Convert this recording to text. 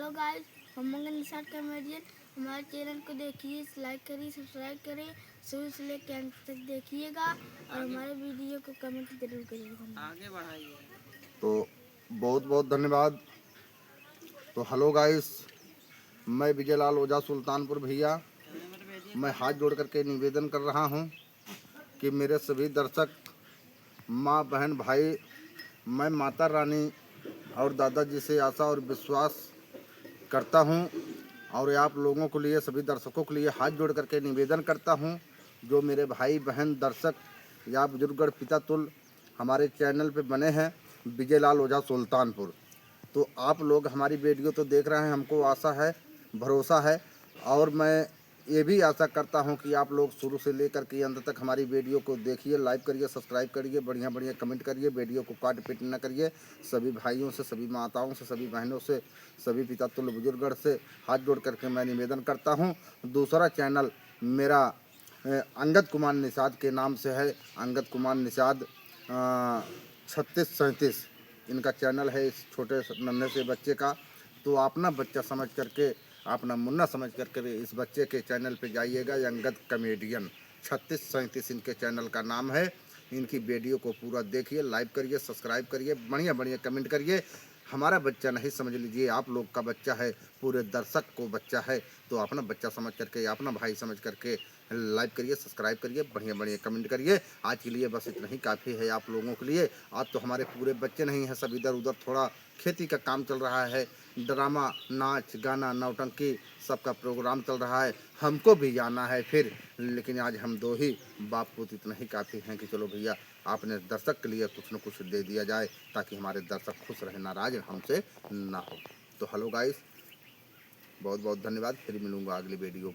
Hello guys, हम मंगल Nishad comedian. हमारे channel को देखिए, लाइक करिए, सब्सक्राइब करें, शुरू से लेकर अंत तक देखिएगा और हमारे वीडियो को कमेंट जरूर करिएगा, आगे बढ़ाइए। तो बहुत बहुत धन्यवाद। तो हेलो गाइस, मैं विजय लाल ओझा सुल्तानपुर भैया, मैं हाथ जोड़ करके निवेदन कर रहा हूं कि मेरे सभी दर्शक, माँ बहन भाई, मैं माता रानी और दादाजी से आशा और विश्वास करता हूं और आप लोगों के लिए, सभी दर्शकों के लिए हाथ जोड़ करके निवेदन करता हूं, जो मेरे भाई बहन दर्शक या बुजुर्गगण पिता तुल हमारे चैनल पे बने हैं विजय लाल ओझा सुल्तानपुर। तो आप लोग हमारी वीडियो तो देख रहे हैं, हमको आशा है, भरोसा है और मैं ये भी आशा करता हूं कि आप लोग शुरू से लेकर के अंत तक हमारी वीडियो को देखिए, लाइक करिए, सब्सक्राइब करिए, बढ़िया बढ़िया कमेंट करिए, वीडियो को काट पीट न करिए। सभी भाइयों से, सभी माताओं से, सभी बहनों से, सभी पिता तुल्य बुजुर्गगण से हाथ जोड़ करके मैं निवेदन करता हूँ। दूसरा चैनल मेरा अंगद कुमार निषाद के नाम से है, अंगद कुमार निषाद 3637 इनका चैनल है, इस छोटे नन्हे से बच्चे का। तो अपना बच्चा समझ करके, अपना मुन्ना समझ करके इस बच्चे के चैनल पे जाइएगा। अंगद कॉमेडियन 3637 इनके चैनल का नाम है। इनकी वीडियो को पूरा देखिए, लाइक करिए, सब्सक्राइब करिए, बढ़िया बढ़िया कमेंट करिए। हमारा बच्चा नहीं, समझ लीजिए आप लोग का बच्चा है, पूरे दर्शक को बच्चा है। तो अपना बच्चा समझ करके, अपना भाई समझ करके लाइक करिए, सब्सक्राइब करिए, बढ़िया बढ़िया कमेंट करिए। आज के लिए बस इतना ही काफ़ी है आप लोगों के लिए। आज तो हमारे पूरे बच्चे नहीं हैं, सब इधर उधर थोड़ा खेती का काम चल रहा है, ड्रामा, नाच गाना, नौटंकी सबका प्रोग्राम चल रहा है। हमको भी जाना है फिर, लेकिन आज हम दो ही बाप पुत इतना ही काफ़ी हैं कि चलो भैया आपने दर्शक के लिए कुछ न कुछ दे दिया जाए, ताकि हमारे दर्शक खुश रहे, नाराज हमसे ना हो। तो हेलो गाइस, बहुत बहुत धन्यवाद। फिर मिलूँगा अगली वीडियो।